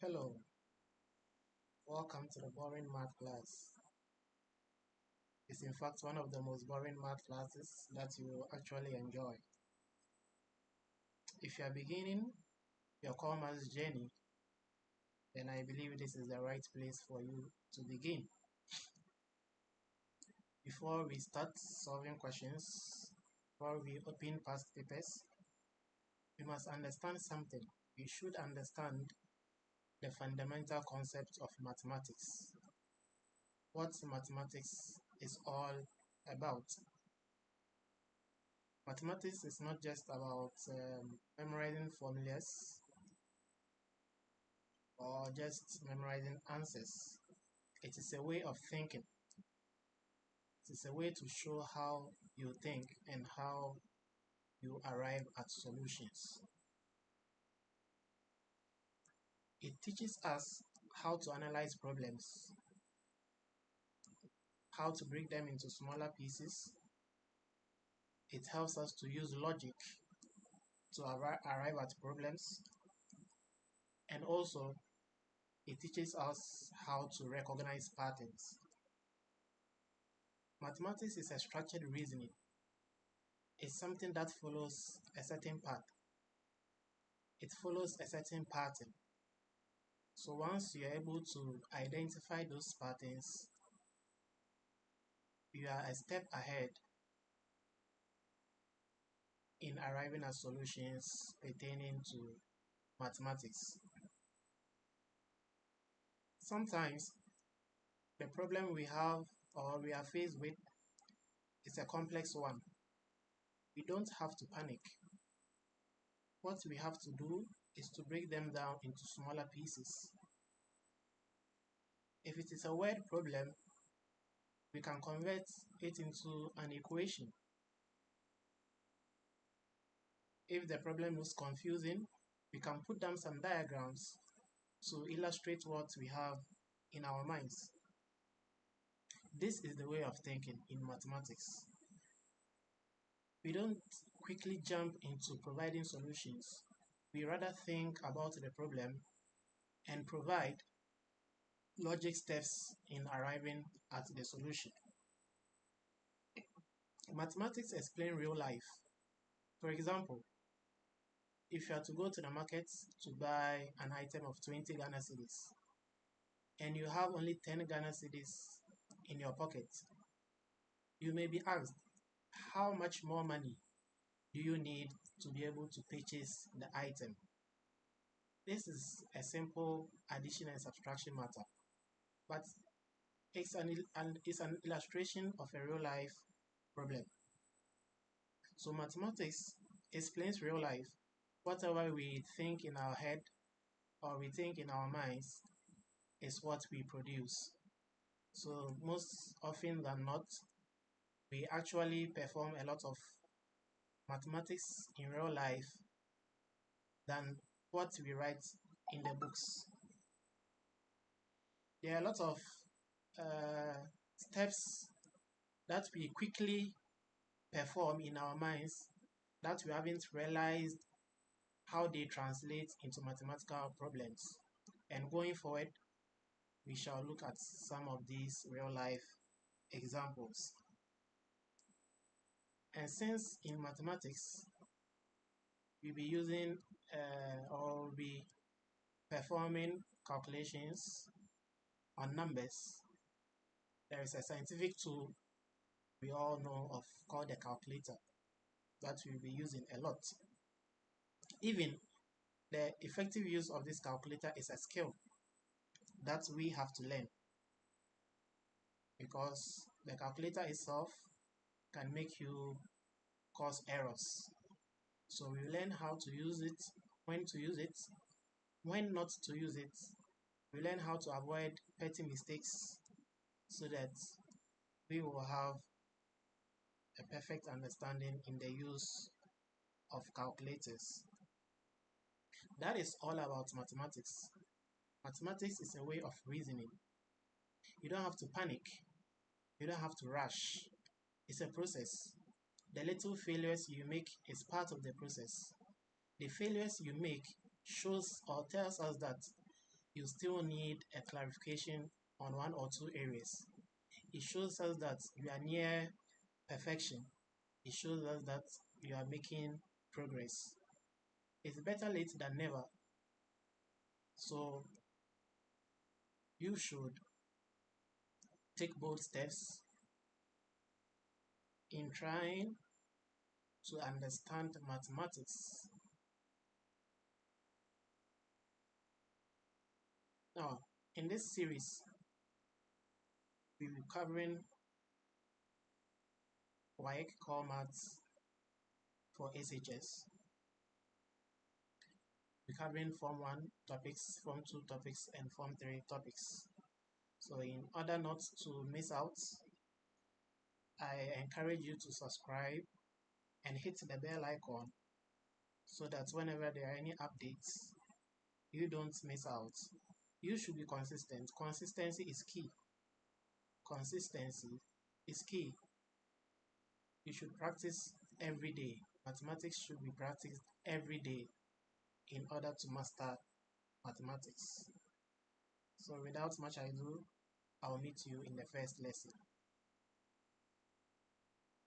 Hello, welcome to the boring math class. It's in fact one of the most boring math classes that you will actually enjoy. If you are beginning your core maths journey, then I believe this is the right place for you to begin. Before we start solving questions, before we open past papers, we must understand something. We should understand the fundamental concept of mathematics. What mathematics is all about. Mathematics is not just about memorizing formulas or just memorizing answers. It is a way of thinking. It is a way to show how you think and how you arrive at solutions. It teaches us how to analyze problems, how to break them into smaller pieces. It helps us to use logic to arrive at problems, and also it teaches us how to recognize patterns. Mathematics is a structured reasoning. It's something that follows a certain path. It follows a certain pattern. So once you are able to identify those patterns, you are a step ahead in arriving at solutions pertaining to mathematics. Sometimes the problem we have or we are faced with is a complex one. We don't have to panic. What we have to do is to break them down into smaller pieces. If it is a word problem, we can convert it into an equation. If the problem is confusing, we can put down some diagrams to illustrate what we have in our minds. This is the way of thinking in mathematics. We don't quickly jump into providing solutions. We rather think about the problem and provide logic steps in arriving at the solution. Mathematics explain real life. For example, if you are to go to the market to buy an item of 20 Ghana cedis and you have only 10 Ghana cedis in your pocket, you may be asked, how much more money do you need to be able to purchase the item? This is a simple addition and subtraction matter, but it's an illustration of a real life problem. So mathematics explains real life. Whatever we think in our head or we think in our minds is what we produce. So most often than not, we actually perform a lot of mathematics in real life than what we write in the books. There are a lot of steps that we quickly perform in our minds that we haven't realized how they translate into mathematical problems. And going forward, we shall look at some of these real-life examples. And since in mathematics, we'll be using or we'll be performing calculations on numbers, there is a scientific tool we all know of called the calculator that we'll be using a lot. Even the effective use of this calculator is a skill that we have to learn, because the calculator itself can make you cause errors. So we learn how to use it, when to use it, when not to use it. We learn how to avoid petty mistakes so that we will have a perfect understanding in the use of calculators. That is all about mathematics. Mathematics is a way of reasoning. You don't have to panic. You don't have to rush. It's a process. The little failures you make is part of the process. The failures you make shows or tells us that you still need a clarification on one or two areas. It shows us that you are near perfection. It shows us that you are making progress. It's better late than never. So you should take bold steps in trying to understand mathematics. Now, in this series, we'll be covering WAEC Core Maths for SHS. We're covering Form 1 topics, Form 2 topics, and Form 3 topics. So in order not to miss out, I encourage you to subscribe and hit the bell icon so that whenever there are any updates, you don't miss out. You should be consistent. Consistency is key. Consistency is key. You should practice every day. Mathematics should be practiced every day in order to master mathematics. So without much ado, I'll meet you in the first lesson.